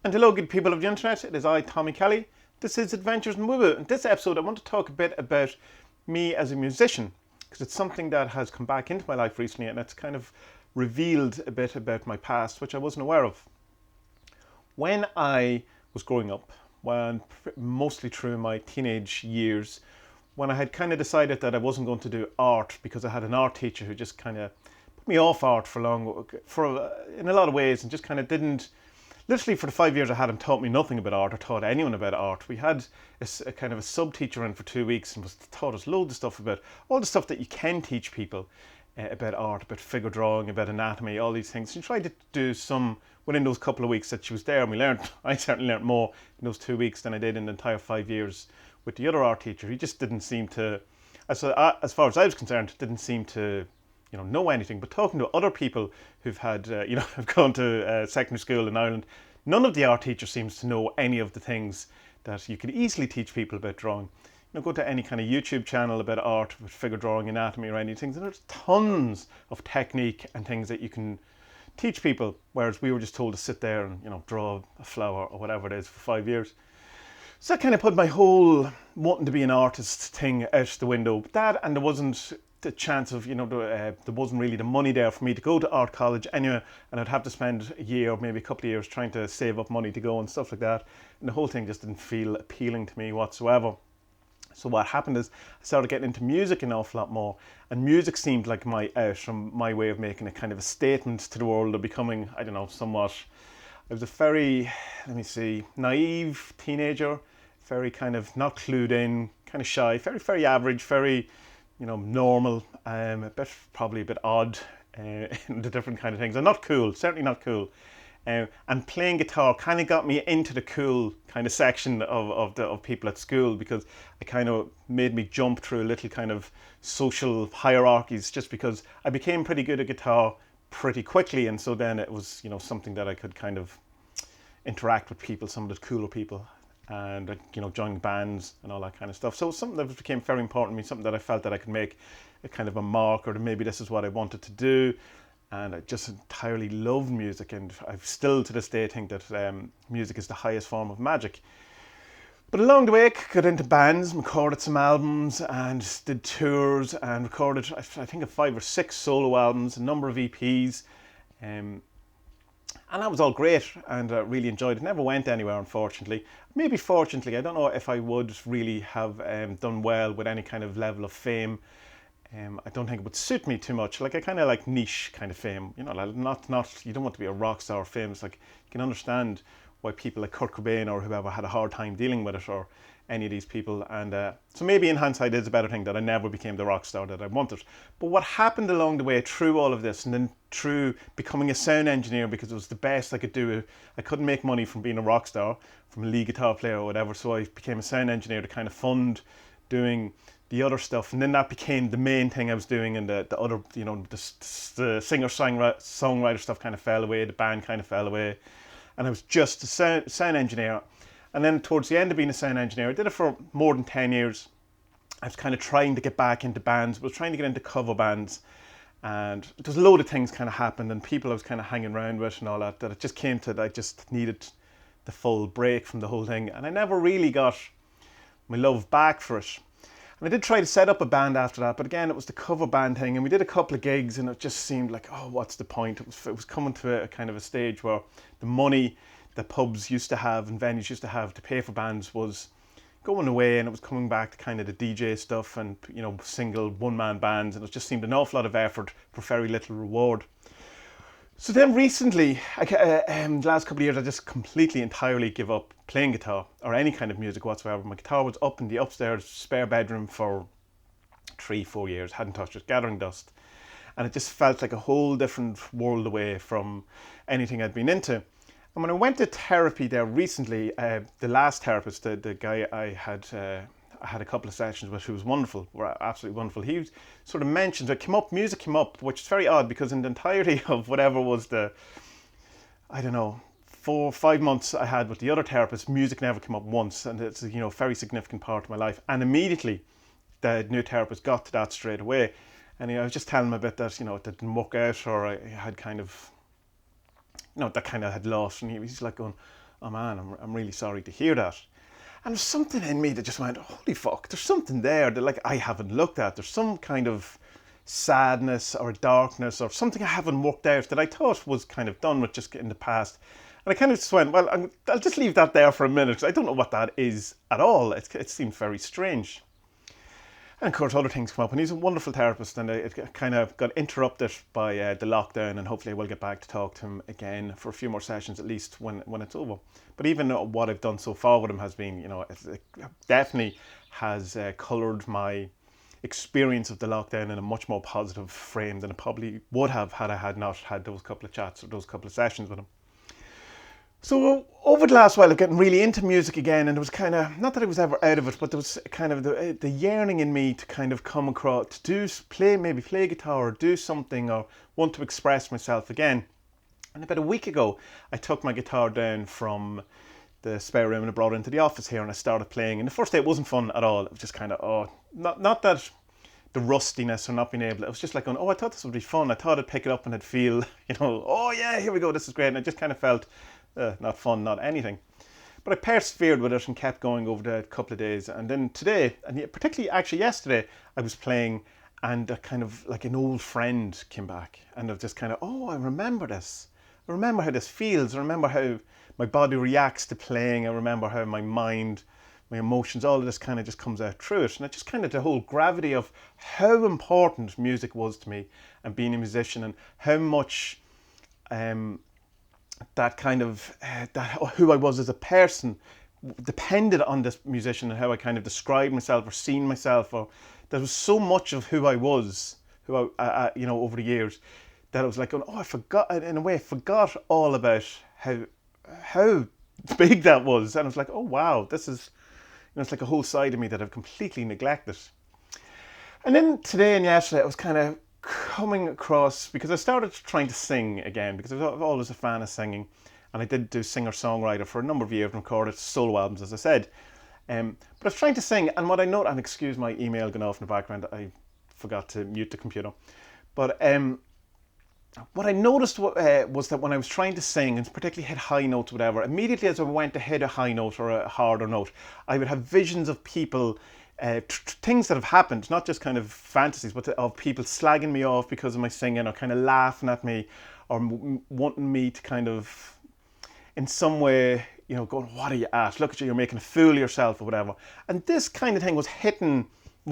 And hello, good people of the internet. It is I, Tommy Kelly. This is Adventures in Woo Woo. In this episode, I want to talk a bit about me as a musician, because it's something that has come back into my life recently, and it's kind of revealed a bit about my past, which I wasn't aware of. When I was growing up, mostly through my teenage years, when I had kind of decided that I wasn't going to do art because I had an art teacher who just kind of put me off art in a lot of ways, and just kind of didn't. Literally for the 5 years I had him, taught me nothing about art or taught anyone about art. We had a kind of a sub-teacher in for 2 weeks and taught us loads of stuff about all the stuff that you can teach people about art, about figure drawing, about anatomy, all these things. She tried to do some within those couple of weeks that she was there, and I certainly learned more in those 2 weeks than I did in the entire 5 years with the other art teacher. He just didn't seem to, as far as I was concerned, didn't seem to know anything. But talking to other people who've had, have gone to secondary school in Ireland, none of the art teachers seems to know any of the things that you could easily teach people about drawing. Go to any kind of YouTube channel about art, with figure drawing, anatomy, or anything, and there's tons of technique and things that you can teach people, whereas we were just told to sit there and draw a flower or whatever it is for 5 years. So that kind of put my whole wanting to be an artist thing out the window. That, and there wasn't the chance of, there wasn't really the money there for me to go to art college anyway, and I'd have to spend a year or maybe a couple of years trying to save up money to go and stuff like that, and the whole thing just didn't feel appealing to me whatsoever. So what happened is I started getting into music an awful lot more, and music seemed like my out, from my way of making a kind of a statement to the world, of becoming, somewhat, I was a very, naive teenager, very kind of not clued in, kind of shy, very, very average, very, normal, probably a bit odd in the different kind of things. And not cool, certainly not cool. And playing guitar kind of got me into the cool kind of section of people at school, because it kind of made me jump through a little kind of social hierarchies, just because I became pretty good at guitar pretty quickly. And so then it was, something that I could kind of interact with people, some of the cooler people, and join bands and all that kind of stuff. So something that became very important to me, something that I felt that I could make a kind of a mark, or that maybe this is what I wanted to do. And I just entirely love music, and I still to this day think that music is the highest form of magic. But along the way I got into bands, recorded some albums and did tours, and recorded I think 5 or 6 solo albums, a number of EPs, and that was all great, and I really enjoyed it. Never went anywhere, unfortunately. Maybe fortunately, I don't know if I would really have done well with any kind of level of fame. I don't think it would suit me too much. Like, I kind of like niche kind of fame, not you don't want to be a rock star famous. Like, you can understand why people like Kurt Cobain or whoever had a hard time dealing with it, or any of these people. And so maybe in hindsight it's a better thing that I never became the rock star that I wanted. But what happened along the way through all of this, and then through becoming a sound engineer, because it was the best I could do. I couldn't make money from being a rock star, from a lead guitar player or whatever, so I became a sound engineer to kind of fund doing the other stuff. And then that became the main thing I was doing, and the other, the singer-songwriter stuff kind of fell away, the band kind of fell away, and I was just a sound engineer. And then towards the end of being a sound engineer, I did it for more than 10 years. I was kind of trying to get back into bands, but I was trying to get into cover bands, and there's a load of things kind of happened, and people I was kind of hanging around with and all that it just came to that I just needed the full break from the whole thing, and I never really got my love back for it. And I did try to set up a band after that, but again, it was the cover band thing, and we did a couple of gigs, and it just seemed like, oh, what's the point? It was coming to a kind of a stage where the money that pubs used to have and venues used to have to pay for bands was going away, and it was coming back to kind of the DJ stuff and single one-man bands, and it just seemed an awful lot of effort for very little reward. So then recently, the last couple of years, I just completely, entirely give up playing guitar or any kind of music whatsoever. My guitar was up in the upstairs spare bedroom for 3-4 years, hadn't touched it, gathering dust. And it just felt like a whole different world away from anything I'd been into. And when I went to therapy there recently, the last therapist, the guy I had a couple of sessions with, who was wonderful, were absolutely wonderful. He sort of mentioned that music came up, which is very odd, because in the entirety of whatever was the, 4 or 5 months I had with the other therapist, music never came up once, and it's a very significant part of my life. And immediately the new therapist got to that straight away, and I was just telling him a bit that it didn't work out, or I had kind of that kind of had lost, and he's like going, oh man, I'm really sorry to hear that. And there's something in me that just went, holy fuck, there's something there that like I haven't looked at. There's some kind of sadness or darkness or something I haven't worked out that I thought was kind of done with just in the past. And I kind of just went, well, I'll just leave that there for a minute because I don't know what that is at all. It seemed very strange. And of course, other things come up. And he's a wonderful therapist, and it kind of got interrupted by the lockdown. And hopefully, I will get back to talk to him again for a few more sessions, at least when it's over. But even what I've done so far with him has been, it definitely has coloured my experience of the lockdown in a much more positive frame than it probably would have had I had not had those couple of chats or those couple of sessions with him. So over the last while, I'm getting really into music again, and it was kind of, not that I was ever out of it, but there was kind of the yearning in me to kind of come across, to play guitar or do something or want to express myself again. And about a week ago, I took my guitar down from the spare room and I brought it into the office here and I started playing. And the first day it wasn't fun at all. It was just kind of, not that the rustiness or not being able, it was just like going, I thought this would be fun. I thought I'd pick it up and I'd feel, oh yeah, here we go, this is great. And I just kind of felt, not fun, not anything. But I persevered with it and kept going over the couple of days. And then today, and particularly actually yesterday, I was playing and a kind of like an old friend came back. And I was just kind of, I remember this. I remember how this feels. I remember how my body reacts to playing. I remember how my mind, my emotions, all of this kind of just comes out through it. And it just kind of the whole gravity of how important music was to me and being a musician and how much that kind of who I was as a person depended on this musician and how I kind of described myself or seen myself, or there was so much of who I was, over the years, that I was like, I forgot, in a way, I forgot all about how big that was. And I was like, oh wow, this is, it's like a whole side of me that I've completely neglected. And then today and yesterday, I was kind of coming across, because I started trying to sing again, because I was always a fan of singing, and I did do singer-songwriter for a number of years and recorded solo albums, as I said. But I was trying to sing, and what I noticed, and excuse my email going off in the background, I forgot to mute the computer, but what I noticed was that when I was trying to sing, and particularly hit high notes or whatever, immediately as I went to hit a high note or a harder note, I would have visions of people, things that have happened, not just kind of fantasies, but of people slagging me off because of my singing, or kind of laughing at me, or wanting me to kind of, in some way, going, what are you at? Look at you, you're making a fool of yourself or whatever. And this kind of thing was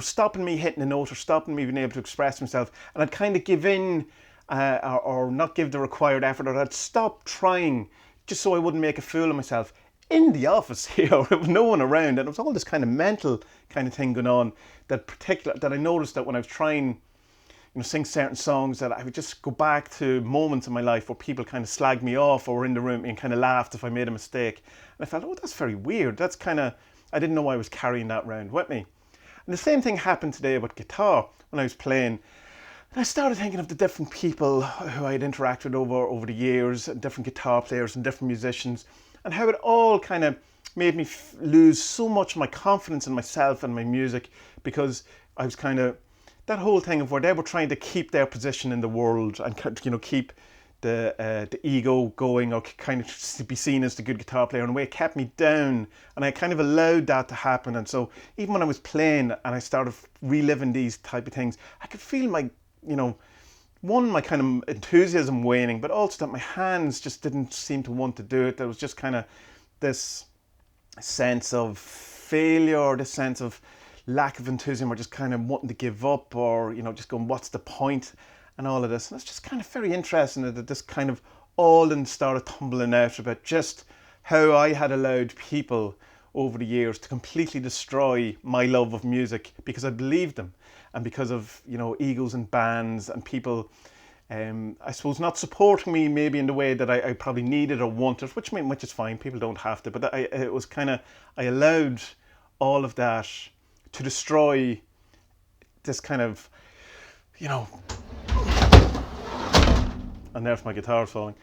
stopping me hitting a note or stopping me being able to express myself. And I'd kind of give in or not give the required effort, or I'd stop trying just so I wouldn't make a fool of myself in the office here with no one around. And it was all this kind of mental kind of thing going on that I noticed that when I was trying, sing certain songs, that I would just go back to moments in my life where people kind of slagged me off or were in the room and kind of laughed if I made a mistake. And I felt, that's very weird. That's kind of, I didn't know I was carrying that around with me. And the same thing happened today with guitar when I was playing. And I started thinking of the different people who I had interacted over the years, and different guitar players and different musicians, and how it all kind of made me lose so much of my confidence in myself and my music, because I was kind of, that whole thing of where they were trying to keep their position in the world and keep the ego going, or kind of be seen as the good guitar player, in a way it kept me down, and I kind of allowed that to happen. And so even when I was playing and I started reliving these type of things, I could feel my my kind of enthusiasm waning, but also that my hands just didn't seem to want to do it. There was just kind of this sense of failure, this sense of lack of enthusiasm, or just kind of wanting to give up, or just going, what's the point, and all of this. And it's just kind of very interesting that this kind of all then started tumbling out about just how I had allowed people over the years to completely destroy my love of music because I believed them, and because of egos and bands and people, I suppose, not supporting me maybe in the way that I probably needed or wanted, which is fine. People don't have to, but it was kind of, I allowed all of that to destroy this kind of, and there's my guitar falling,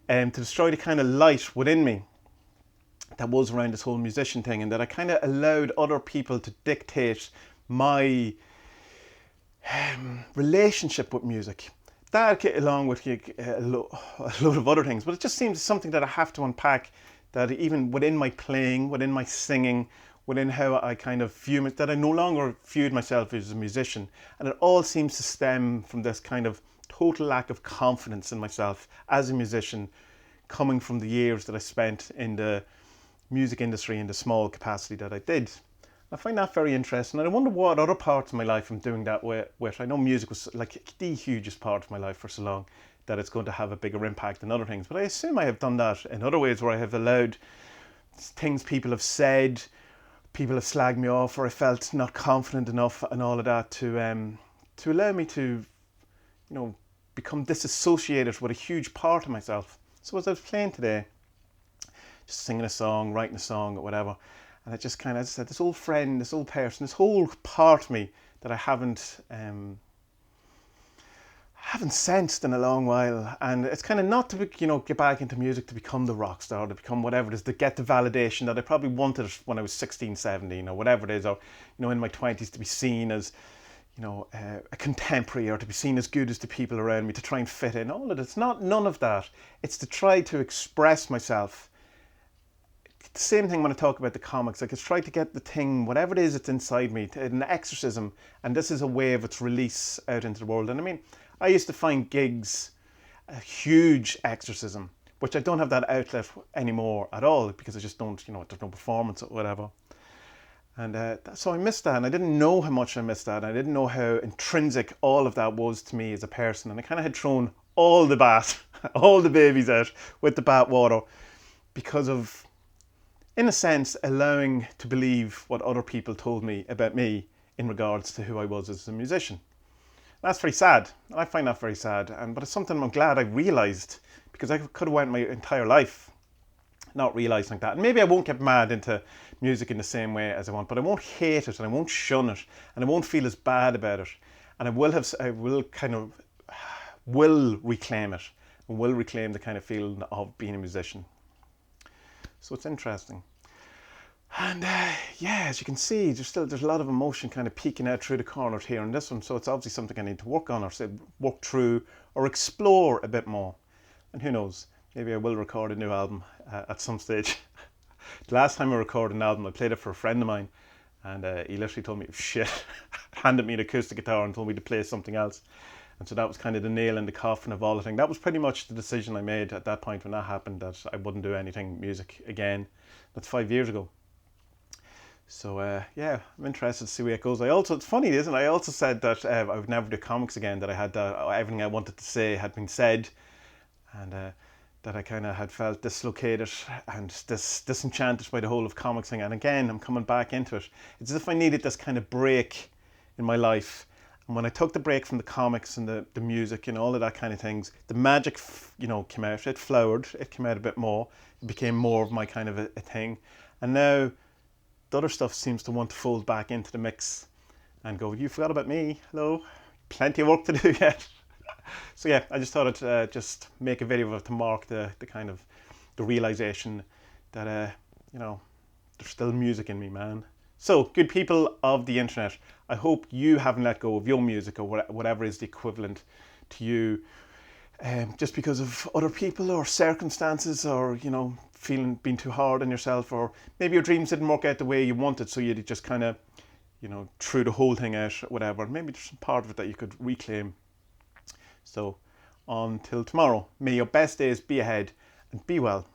to destroy the kind of light within me that was around this whole musician thing, and that I kind of allowed other people to dictate my relationship with music. That along with a load of other things, but it just seems something that I have to unpack that even within my playing, within my singing, within how I kind of view it, that I no longer viewed myself as a musician. And it all seems to stem from this kind of total lack of confidence in myself as a musician, coming from the years that I spent in the music industry in the small capacity that I did. I find that very interesting, and I wonder what other parts of my life I'm doing that with. I know music was like the hugest part of my life for so long that it's going to have a bigger impact than other things. But I assume I have done that in other ways, where I have allowed things people have said, people have slagged me off, or I felt not confident enough and all of that to allow me to, become disassociated with a huge part of myself. So as I was playing today, just singing a song, writing a song, or whatever, and it just kind of, as I said, this old friend, this old person, this whole part of me that I haven't sensed in a long while. And it's kind of not to, get back into music to become the rock star, to become whatever it is, to get the validation that I probably wanted when I was 16, 17, or whatever it is, or, in my 20s, to be seen as, a contemporary, or to be seen as good as the people around me, to try and fit in. All of it, it's not none of that. It's to try to express myself. The same thing when I talk about the comics, like it's try to get the thing, whatever it is that's inside me, an exorcism, and this is a way of its release out into the world. And I mean, I used to find gigs a huge exorcism, which I don't have that outlet anymore at all, because I just don't, there's no performance or whatever. And so I missed that, and I didn't know how much I missed that, and I didn't know how intrinsic all of that was to me as a person. And I kind of had thrown all the babies out with the bathwater, because of, in a sense, allowing to believe what other people told me about me in regards to who I was as a musician. That's very sad. I find that very sad, but it's something I'm glad I realised, because I could have went my entire life not realising that. And maybe I won't get mad into music in the same way as I want, but I won't hate it, and I won't shun it, and I won't feel as bad about it. And I will reclaim it, and will reclaim the kind of feeling of being a musician. So it's interesting. And as you can see, there's a lot of emotion kind of peeking out through the corners here in this one. So it's obviously something I need to work on, or work through, or explore a bit more. And who knows, maybe I will record a new album at some stage. The last time I recorded an album, I played it for a friend of mine, and he literally told me shit, handed me an acoustic guitar and told me to play something else. And so that was kind of the nail in the coffin of all the thing. That was pretty much the decision I made at that point when that happened, that I wouldn't do anything music again. That's 5 years ago. So I'm interested to see where it goes. It's funny, isn't it? I also said that I would never do comics again, that I had everything I wanted to say had been said, and that I kind of had felt dislocated and disenchanted by the whole of comics thing. And again, I'm coming back into it. It's as if I needed this kind of break in my life. And when I took the break from the comics and the music and all of that kind of things, the magic, came out. It flowered. It came out a bit more. It became more of my kind of a thing. And now the other stuff seems to want to fold back into the mix and go, you forgot about me. Hello. Plenty of work to do yet. So yeah, I just thought I'd just make a video of it to mark the kind of the realization that, there's still music in me, man. So, good people of the internet, I hope you haven't let go of your music, or whatever is the equivalent to you, just because of other people or circumstances, or, being too hard on yourself, or maybe your dreams didn't work out the way you wanted, so you just kind of, threw the whole thing out, whatever. Maybe there's some part of it that you could reclaim. So, until tomorrow, may your best days be ahead, and be well.